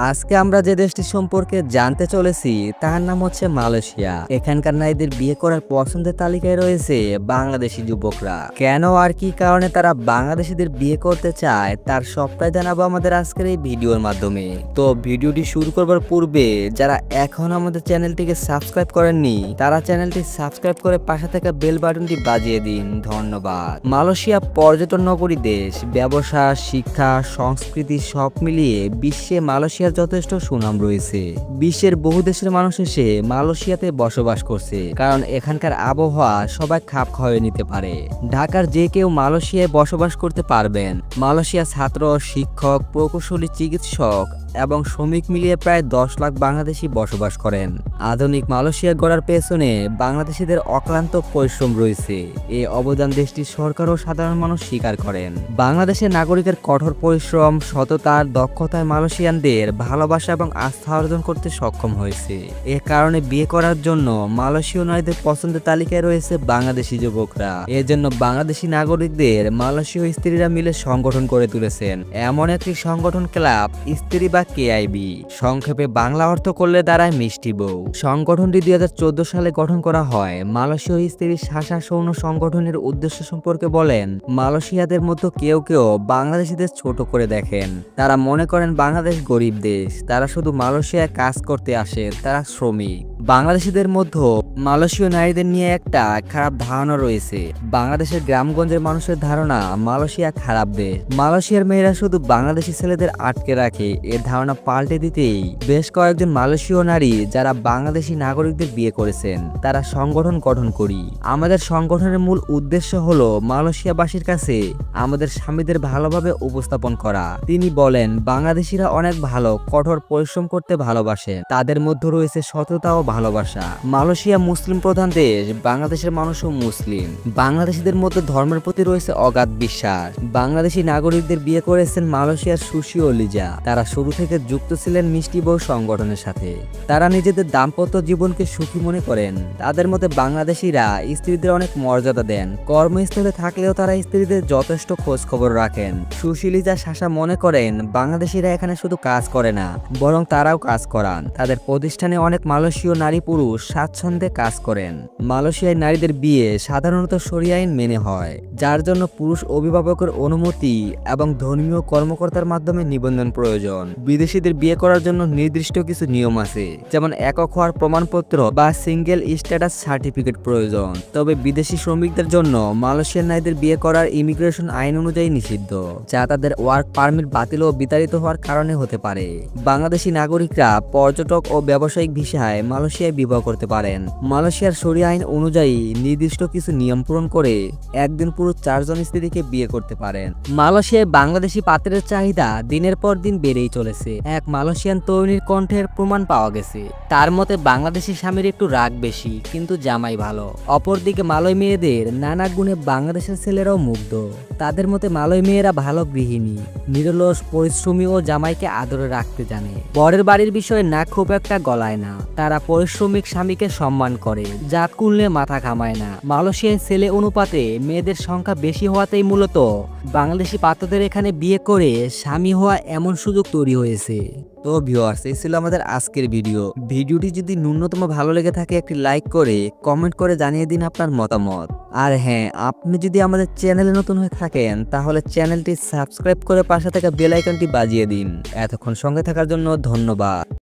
আজকে আমরা যে দেশটি সম্পর্কে জানতে চলেছি তার নাম হচ্ছে মালয়েশিয়া। এখানকার নারীদের বিয়ে করার পছন্দের তালিকায় রয়েছে বাংলাদেশি যুবকরা। কেন আর কি কারণে তারা বাংলাদেশিদের বিয়ে করতে চায় তার সবটাই জানাবো আমাদের আজকের এই ভিডিওর মাধ্যমে। তো ভিডিওটি শুরু করবার পূর্বে যারা এখন আমাদের চ্যানেলটিকে সাবস্ক্রাইব করেননি তারা চ্যানেলটি সাবস্ক্রাইব করে পাশে থাকা বেল বাটনটি বাজিয়ে দিন। ধন্যবাদ। মালয়েশিয়া পর্যটন নগরী দেশ, ব্যবসা, শিক্ষা, সংস্কৃতি সব মিলিয়ে বিশ্বে মালয়েশিয়ার যথেষ্ট সুনাম রয়েছে। বিশ্বের বহু দেশের মানুষ এসে মালয়েশিয়াতে বসবাস করছে, কারণ এখানকার আবহাওয়া সবাই খাপ খাওয়িয়ে নিতে পারে। ঢাকার যে কেউ মালয়েশিয়ায় বসবাস করতে পারবেন। মালয়েশিয়া ছাত্র, শিক্ষক, প্রকৌশলী, চিকিৎসক এবং শ্রমিক মিলিয়ে প্রায় 10 লাখ বাংলাদেশি বসবাস করেন। আধুনিক মালয়েশিয়া গড়ার পেছনে বাংলাদেশিদের অক্লান্ত পরিশ্রম রয়েছে। এই অবদান দেশটির সরকার ও সাধারণ মানুষ স্বীকার করেন। বাংলাদেশের নাগরিকের কঠোর পরিশ্রম, সততার দক্ষতায় মালয়েশিয়ানদের ভালোবাসা এবং আস্থা অর্জন করতে সক্ষম হয়েছে। এ কারণে বিয়ে করার জন্য মালয়েশীয় নারীদের পছন্দের তালিকায় রয়েছে বাংলাদেশি যুবকরা। এজন্য বাংলাদেশি নাগরিকদের মালয়েশীয় স্ত্রীরা মিলে সংগঠন করে তুলেছেন। এমন একটি সংগঠন ক্লাব স্ত্রী বা কেআইবি, সংক্ষেপে বাংলা অর্থ করলে দাঁড়ায় মিষ্টি বউ। সংগঠনটি 2014 সালে গঠন করা হয়। মালয়েশীয় স্ত্রী শাসা সৌন সংগঠনের উদ্দেশ্য সম্পর্কে বলেন, মালয়েশিয়াদের মধ্যে কেউ কেউ বাংলাদেশিদের ছোট করে দেখেন। তারা মনে করেন বাংলাদেশ গরিব দেশ, তারা শুধু মালয়েশিয়ায় কাজ করতে আসে, তারা শ্রমিক। বাংলাদেশিদের মধ্যে মালয়েশীয় নারীদের নিয়ে একটা খারাপ ধারণা রয়েছে। বাংলাদেশের গ্রামগঞ্জের মানুষের ধারণা মালয়েশিয়া খারাপ দেশ, মালয়েশিয়ার মেয়েরা শুধু বাংলাদেশি ছেলেদের আটকে রাখে। এর ধারণা পাল্টে দিতেই বেশ কয়েকজন মালয়েশীয় নারী যারা বাংলাদেশি নাগরিকদের বিয়ে করেছেন তারা সংগঠন গঠন করি। আমাদের সংগঠনের মূল উদ্দেশ্য হলো মালয়েশিয়াবাসীর কাছে আমাদের স্বামীদের ভালোভাবে উপস্থাপন করা। তিনি বলেন, বাংলাদেশিরা অনেক ভালো, কঠোর পরিশ্রম করতে ভালোবাসে, তাদের মধ্যে রয়েছে সততা ও ভালোবাসা। মালয়েশিয়া মুসলিম প্রধান দেশ, বাংলাদেশের মানুষও মুসলিম। বাংলাদেশিদের মধ্যে ধর্মের প্রতি রয়েছে অগাধ বিশ্বাস। বাংলাদেশি নাগরিকদের বিয়ে করেছেন মালয়েশিয়ার সুশি ও লিজা। তারা শুরু থেকে যুক্ত ছিলেন মিষ্টি বউ সংগঠনের সাথে। তারা নিজেদের দাম্পত্য জীবনকে সুখী মনে করেন। তাদের মধ্যে বাংলাদেশিরা স্ত্রীদের অনেক মর্যাদা দেন। কর্মস্থলে থাকলেও তারা স্ত্রীদের যথেষ্ট খোঁজ খবর রাখেন। সুশি লিজা শাসা মনে করেন বাংলাদেশিরা এখানে শুধু কাজ করে না, বরং তারাও কাজ করান। তাদের প্রতিষ্ঠানে অনেক মালয়েশীয় নারী পুরুষ স্বাচ্ছন্দ্যে কাজ করেন। মালয়েশিয়ায় নারীদের বিয়ে সাধারণত শরিয়া আইন মেনে হয়, যার জন্য পুরুষ অভিভাবকের অনুমতি এবং ধর্মীয় কর্মকর্তার মাধ্যমে নিবন্ধন প্রয়োজন। বিদেশিদের বিয়ে করার জন্য নির্দিষ্ট কিছু নিয়ম আছে, যেমন একক হওয়ার প্রমাণপত্র বা সিঙ্গেল স্ট্যাটাস সার্টিফিকেট প্রয়োজন। তবে বিদেশি শ্রমিকদের জন্য মালয়েশিয়ার নারীদের বিয়ে করার ইমিগ্রেশন আইন অনুযায়ী নিষিদ্ধ, যা তাদের ওয়ার্ক পারমিট বাতিল ও বিতাড়িত হওয়ার কারণে হতে পারে। বাংলাদেশি নাগরিকরা পর্যটক ও ব্যবসায়িক ভিসায় মালয়েশিয়ায় বিবাহ করতে পারেন। মালয়েশিয়ার শরিয়া আইন অনুযায়ী নির্দিষ্ট কিছু নিয়ম পূরণ করে একদিন পুরো 4 জন স্ত্রীকে বিয়ে করতে পারেন। মালয়েশিয়ায় বাংলাদেশি পাত্রের চাহিদা দিনের পর দিন বেড়েই চলেছে। এক মালয়েশিয়ান তরুণীর কণ্ঠের প্রমাণ পাওয়া গেছে। তার মতে বাংলাদেশি স্বামীর একটু রাগ বেশি, কিন্তু জামাই ভালো। অপরদিকে মালয় মেয়েদের নানা গুণে বাংলাদেশের ছেলেরাও মুগ্ধ। তাদের মতে মালয় মেয়েরা ভালো গৃহিণী, নিরলস, পরিশ্রমী ও জামাইকে আদরে রাখতে জানে। বরের বাড়ির বিষয়ে না খুব একটা গলায় না। তারা পরিশ্রমিক স্বামীকে সম্মান করে, যা কুললে মাথা ঘামায় না। মালয়েশিয়ায় ছেলে অনুপাতে মেয়েদের সংখ্যা বেশি হওয়াতেই মূলত বাংলাদেশি পাত্রদের এখানে বিয়ে করে স্বামী হওয়া এমন সুযোগ তৈরি হয়েছে। তো ভিউয়ার্স, এই ছিল আমাদের আজকের ভিডিওটি যদি ন্যূনতম ভালো লেগে থাকে একটি লাইক করে কমেন্ট করে জানিয়ে দিন আপনার মতামত। আর হ্যাঁ, আপনি যদি আমাদের চ্যানেলে নতুন হয়ে থাকেন তাহলে চ্যানেলটি সাবস্ক্রাইব করে পাশে থাকা বেল আইকনটি বাজিয়ে দিন। এতক্ষণ সঙ্গে থাকার জন্য ধন্যবাদ।